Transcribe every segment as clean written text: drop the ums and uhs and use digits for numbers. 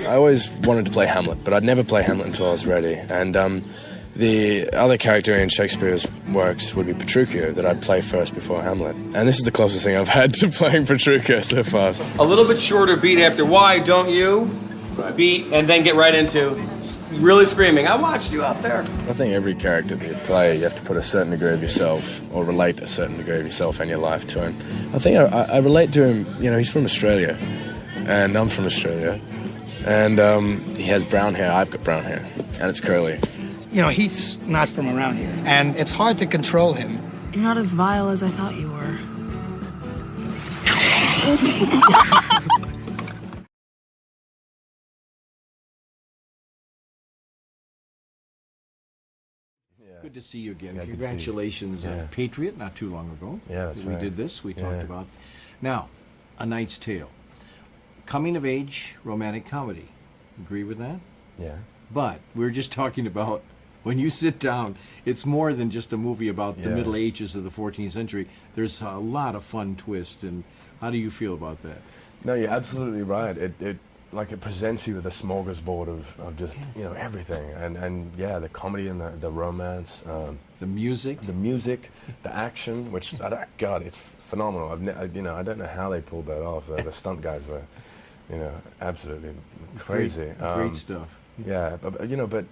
I always wanted to play Hamlet, but I'd never play Hamlet until I was ready. And the other character in Shakespeare's works would be Petruchio, that I'd play first before Hamlet. And this is the closest thing I've had to playing Petruchio so far. A little bit shorter beat after why don't you? Beat, and then get right into really screaming. I watched you out there. I think every character that you play, you have to put a certain degree of yourself, or relate a certain degree of yourself and your life to him. I think I relate to him, you know, he's from Australia, and I'm from Australia, and he has brown hair, I've got brown hair, and it's curly. You know, Heath's not from around here, and it's hard to control him. You're not as vile as I thought you were. Good to see you again. Congratulations, Patriot, not too long ago. Yeah, that's right. We did this, we talked about. Now, A Knight's Tale. Coming of age, romantic comedy. Agree with that? Yeah. But we're just talking about, when you sit down, it's more than just a movie about the Middle Ages of the 14th century. There's a lot of fun twists, and how do you feel about that? No, you're absolutely right. It presents you with a smorgasbord of just, you know, everything. And yeah, the comedy and the romance. The music. The music, the action, which, God, it's phenomenal. I don't know how they pulled that off. The stunt guys were, you know, absolutely crazy. Great stuff. Yeah, but, you know, but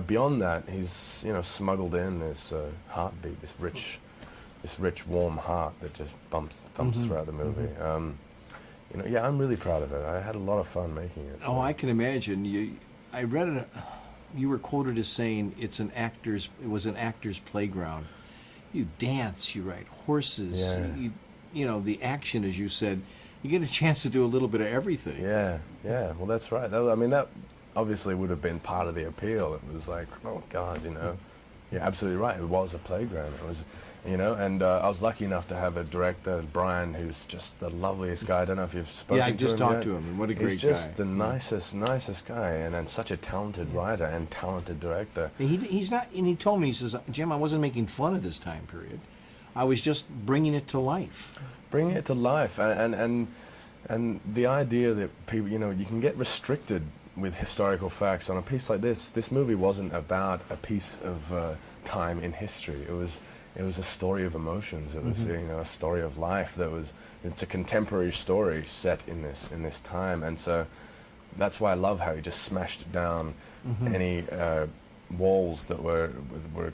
beyond that, he's, you know, smuggled in this heartbeat, this rich, warm heart that just thumps throughout the movie. You know, yeah, I'm really proud of it. I had a lot of fun making it. Oh, I can imagine. I read it. You were quoted as saying it was an actor's playground. You dance, you ride horses. Yeah. You know, the action, as you said, you get a chance to do a little bit of everything. Yeah. Well, that's right. That obviously would have been part of the appeal. It was like, oh God, you know, you're absolutely right. It was a playground. It was, you know, and I was lucky enough to have a director, Brian, who's just the loveliest guy. I don't know if you've spoken to him. Yeah, I just talked to him, and what a great guy. He's just the nicest guy, and such a talented writer and talented director. He's not, and he told me, he says, Jim, I wasn't making fun of this time period. I was just bringing it to life. Bringing it to life, and the idea that people, you know, you can get restricted with historical facts on a piece like this. This movie wasn't about a piece of time in history. It was a story of emotions. It was, you know, a story of life it's a contemporary story set in this time. And so that's why I love how he just smashed down any walls that were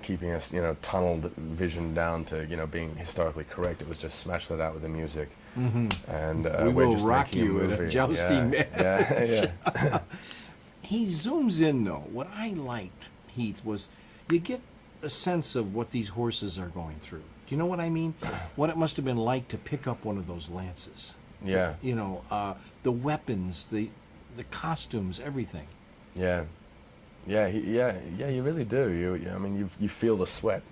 keeping us, you know, tunneled vision down to, you know, being historically correct. It was just smash that out with the music. And we're just rock you in a jousting match. Yeah. He zooms in, though. What I liked, Heath, was you get a sense of what these horses are going through. Do you know what I mean? What it must have been like to pick up one of those lances. Yeah. You know, the weapons, the costumes, everything. Yeah. You really do. I mean, you feel the sweat.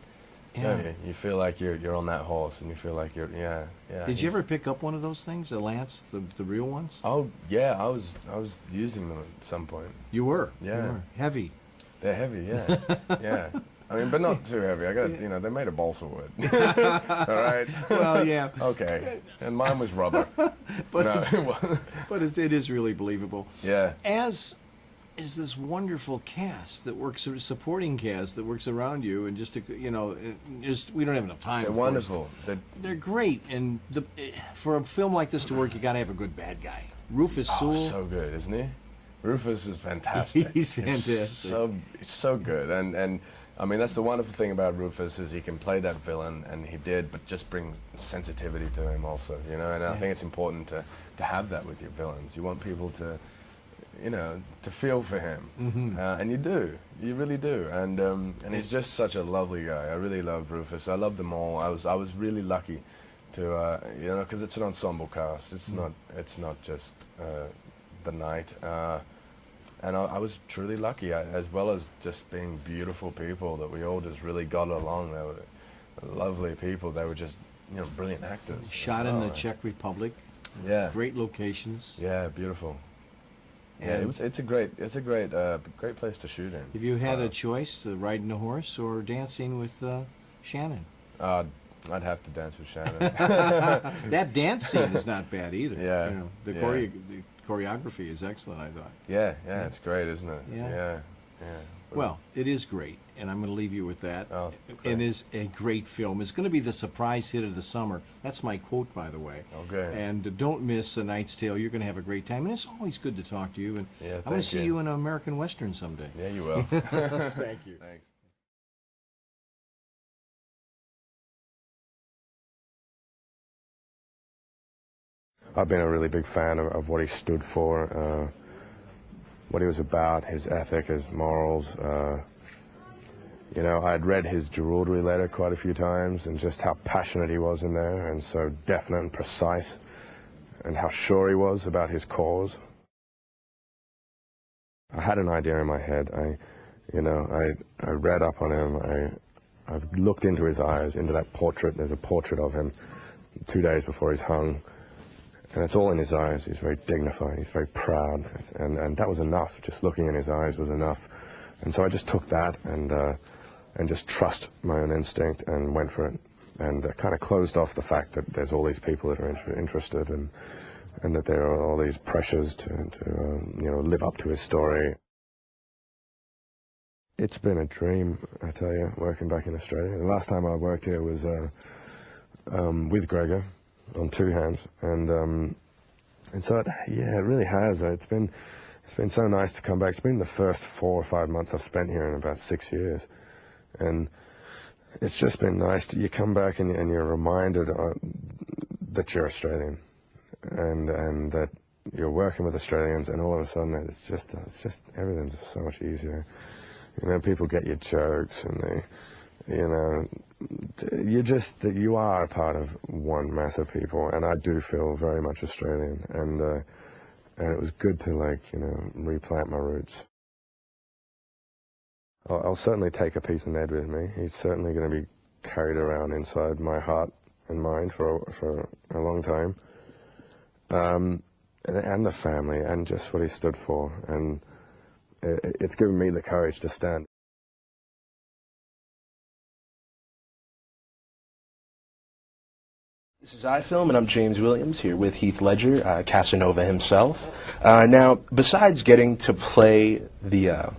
Yeah. You feel like you're on that horse, and you feel like you're. Did you ever pick up one of those things, a lance, the real ones? Oh yeah, I was using them at some point. You were. Yeah. You were. Heavy. They're heavy. Yeah. Yeah. I mean, but not too heavy. I got, you know, they made of balsa wood. All right. Well, yeah. Okay. And mine was rubber. But it is really believable. Yeah. As is this wonderful cast that works, supporting cast that works around you, and just to, you know, we don't have enough time. They're wonderful. They're great, and for a film like this to work, you got to have a good bad guy. Rufus Sewell. So good, isn't he? Rufus is fantastic. He's fantastic. He's so good, and I mean, that's the wonderful thing about Rufus, is he can play that villain, and he did, but just bring sensitivity to him also, you know. And I think it's important to have that with your villains. You want people to, you know, to feel for him, and you really do, and he's just such a lovely guy. I really love Rufus. I love them all. I was really lucky to, you know, because it's an ensemble cast. It's not just the Knight. And I was truly lucky, as well as just being beautiful people, that we all just really got along. They were lovely people. They were just, you know, brilliant actors. Shot in the Czech Republic. Yeah. Great locations. Yeah, beautiful. Yeah, it's a great place to shoot in. Have you had a choice, riding a horse or dancing with Shannon? I'd have to dance with Shannon. That dance scene is not bad either. Yeah. You know, the choreography is excellent, I thought. Yeah, it's great, isn't it? Yeah. Yeah. Well, it is great, and I'm going to leave you with that. Oh, It is a great film. It's going to be the surprise hit of the summer. That's my quote, by the way. Okay. And don't miss A Knight's Tale. You're going to have a great time, and it's always good to talk to you. And Yeah, I want thank to see you. you in an American Western someday. Yeah, you will. Thank you. Thanks. I've been a really big fan of what he stood for, what he was about, his ethic, his morals. You know, I'd read his Geraldry letter quite a few times, and just how passionate he was in there, and so definite and precise, and how sure he was about his cause. I had an idea in my head. I read up on him. I've looked into his eyes, into that portrait. There's a portrait of him 2 days before he's hung. And it's all in his eyes. He's very dignified. He's very proud. And that was enough. Just looking in his eyes was enough. And so I just took that and just trust my own instinct and went for it. And kind of closed off the fact that there's all these people that are interested and that there are all these pressures to live up to his story. It's been a dream, I tell you, working back in Australia. The last time I worked here was with Gregor on Two Hands, and so it really has. It's been so nice to come back. It's been the first 4 or 5 months I've spent here in about 6 years, and it's just been nice. You come back and you're reminded that you're Australian, and that you're working with Australians, and all of a sudden it's just everything's so much easier. You know, people get your jokes, and you are a part of one mass of people, and I do feel very much Australian, and it was good to replant my roots. I'll certainly take a piece of Ned with me. He's certainly going to be carried around inside my heart and mind for a long time, and the family, and just what he stood for, and it's given me the courage to stand. This is iFilm, and I'm James Williams here with Heath Ledger, Casanova himself. Now, besides getting to play the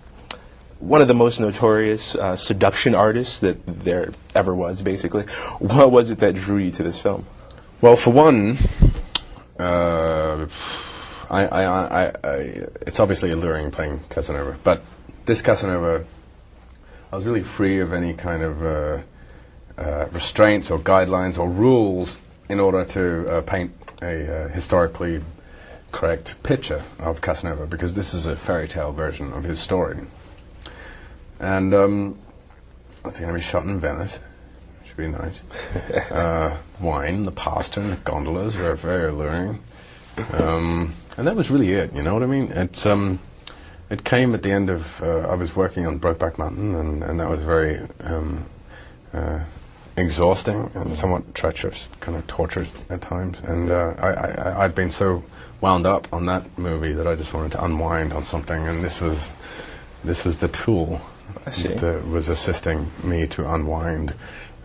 one of the most notorious seduction artists that there ever was, basically, what was it that drew you to this film? Well, for one, it's obviously alluring playing Casanova, but this Casanova, I was really free of any kind of restraints or guidelines or rules in order to paint a historically correct picture of Casanova, because this is a fairy tale version of his story. And it's going to be shot in Venice. Should be nice. Wine, the pasta, and the gondolas are very alluring. And that was really it, you know what I mean? It came at the end of, I was working on Brokeback Mountain, and that was very exhausting and somewhat treacherous, kind of torturous at times. And I'd been so wound up on that movie that I just wanted to unwind on something, and this was the tool that was assisting me to unwind.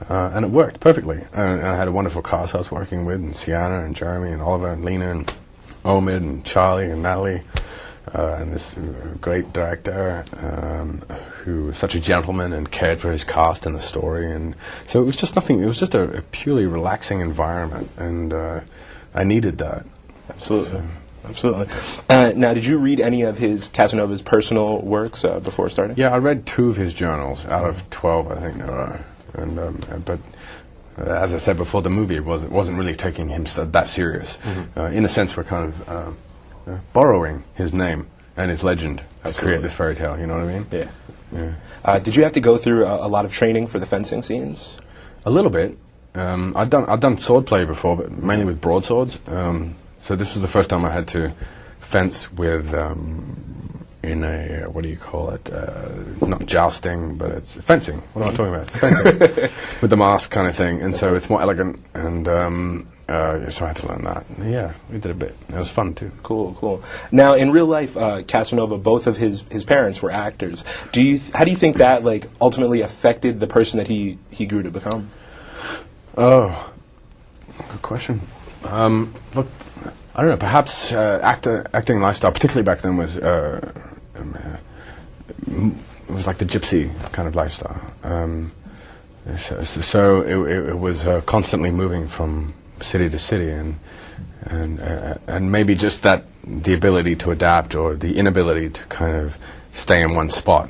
And it worked perfectly. And I had a wonderful cast I was working with, and Sienna and Jeremy and Oliver and Lena and Omid and Charlie and Natalie, and this great director who was such a gentleman and cared for his cast and the story. And so it was just nothing. It was just a purely relaxing environment, and I needed that. Absolutely. Absolutely. Now, did you read any of Casanova's personal works before starting? Yeah, I read 2 of his journals out of 12, I think there are. And but as I said before, the movie wasn't really taking him that serious. In a sense, we're kind of borrowing his name and his legend to create this fairy tale. You know what I mean? Yeah. Did you have to go through a lot of training for the fencing scenes? A little bit. I'd done sword play before, but mainly with broadswords. So this was the first time I had to fence with in a, what do you call it? Not jousting, but it's fencing. What am I talking about? Fencing with the mask kind of thing, and so it's more elegant. And so I had to learn that. Yeah, we did a bit. It was fun too. Cool. Now, in real life, Casanova, both of his parents were actors. How do you think that ultimately affected the person that he grew to become? Oh, good question. Look, I don't know, perhaps acting lifestyle, particularly back then, was it was like the gypsy kind of lifestyle. So it was constantly moving from city to city, and maybe just that the ability to adapt or the inability to kind of stay in one spot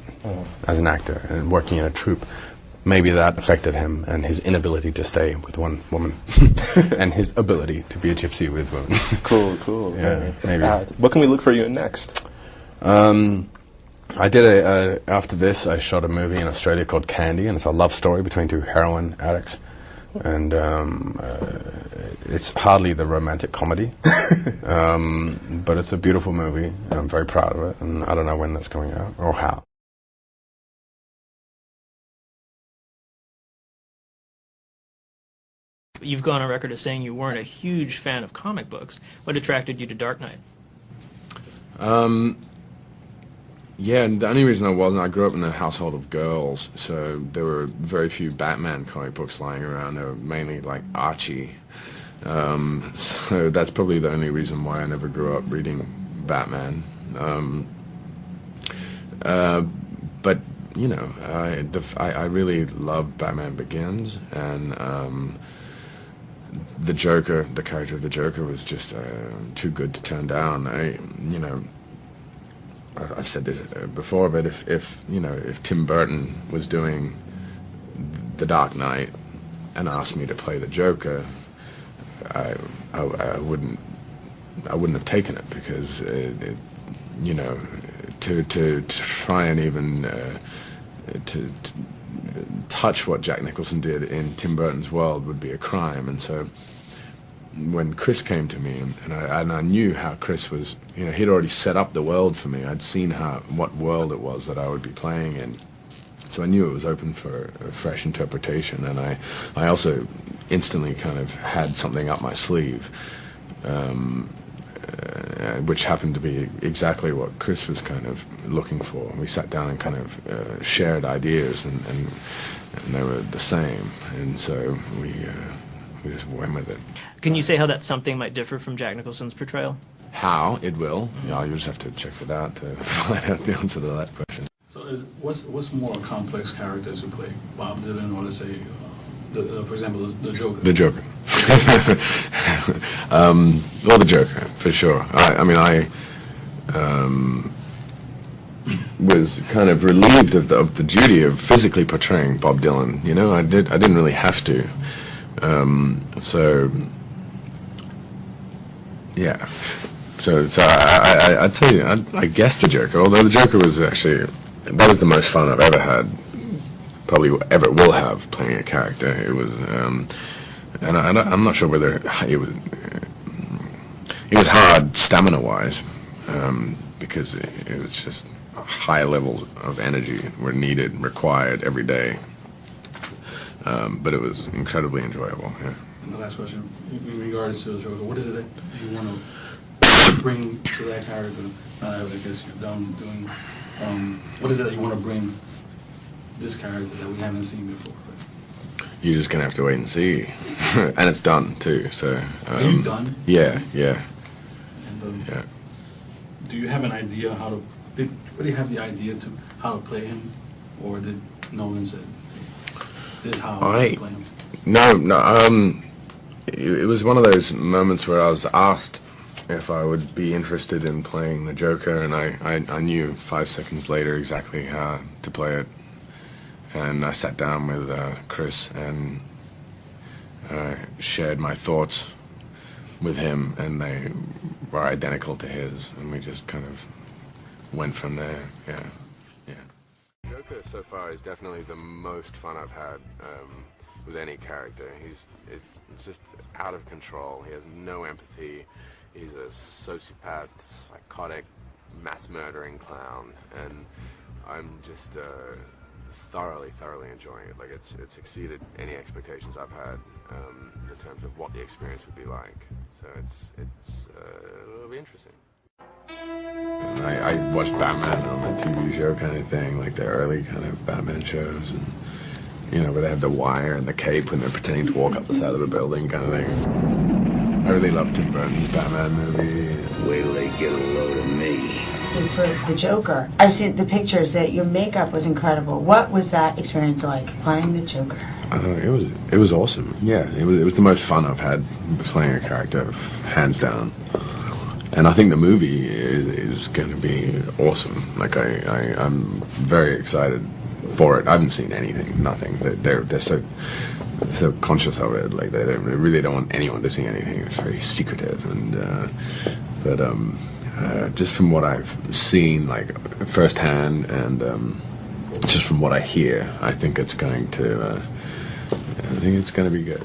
as an actor and working in a troupe. Maybe that affected him and his inability to stay with one woman and his ability to be a gypsy with women. Cool. Yeah, maybe. What can we look for you in next? I did after this, I shot a movie in Australia called Candy, and it's a love story between two heroin addicts. And it's hardly the romantic comedy, but it's a beautiful movie, and I'm very proud of it, and I don't know when that's coming out or how. You've gone on record as saying you weren't a huge fan of comic books. What attracted you to Dark Knight? Yeah, and the only reason I wasn't, I grew up in a household of girls, so there were very few Batman comic books lying around. They were mainly like Archie. So that's probably the only reason why I never grew up reading Batman. But you know, I really love Batman Begins, and the Joker, the character of the Joker, was just too good to turn down. I've said this before, but if Tim Burton was doing The Dark Knight and asked me to play the Joker, I wouldn't have taken it, because to try and even to touch what Jack Nicholson did in Tim Burton's world would be a crime. And so when Chris came to me, and I knew how Chris was, he'd already set up the world for me. I'd seen what world it was that I would be playing in. So I knew it was open for a fresh interpretation, and I also instantly kind of had something up my sleeve, which happened to be exactly what Chris was kind of looking for. We sat down and kind of shared ideas, and they were the same, and so we just went with it. Can you say how that something might differ from Jack Nicholson's portrayal? How it will? You'll just have to check it out to find out the answer to that question. So what's more complex characters to play, Bob Dylan or, let's say, for example, the Joker? The Joker. Well, the Joker, for sure. I was kind of relieved of the duty of physically portraying Bob Dylan. I didn't really have to. So yeah. So I'd say I guess the Joker. Although the Joker was actually, that was the most fun I've ever had, probably ever will have, playing a character. It was, and I'm not sure whether it was hard stamina-wise, because it was just high levels of energy were required every day. But it was incredibly enjoyable. Yeah. And the last question, in regards to the Joker, what is it that you want to bring to that character? I guess you're done doing. What is it that you want to bring this character that we haven't seen before? You're just gonna have to wait and see, and it's done too. So. Are you done? Yeah. And, yeah. Do you have an idea how to? Did you really have the idea to how to play him, or did Nolan say, "This is how I play him"? No. It was one of those moments where I was asked if I would be interested in playing the Joker, and I knew 5 seconds later exactly how to play it. And I sat down with Chris and shared my thoughts with him, and they were identical to his, and we just kind of went from there. Yeah. Joker so far is definitely the most fun I've had with any character. It's just out of control. He has no empathy. He's a sociopath, psychotic, mass-murdering clown, and I'm just thoroughly enjoying it. Like, it's exceeded any expectations I've had in terms of what the experience would be like. So it'll be interesting. I watched Batman on a TV show kind of thing, like the early kind of Batman shows, and where they have the wire and the cape when they're pretending to walk up the side of the building kind of thing. I really love Tim Burton's Batman movie. Wait till they get a load of me. For the Joker, I've seen the pictures that your makeup was incredible. What was that experience like, playing the Joker? It was awesome. Yeah, it was the most fun I've had playing a character, hands down. And I think the movie is going to be awesome. Like I'm very excited for it. I haven't seen anything, nothing. They're so conscious of it. Like they really don't want anyone to see anything. It's very secretive. And just from what I've seen, like firsthand, and just from what I hear, I think it's going to be good.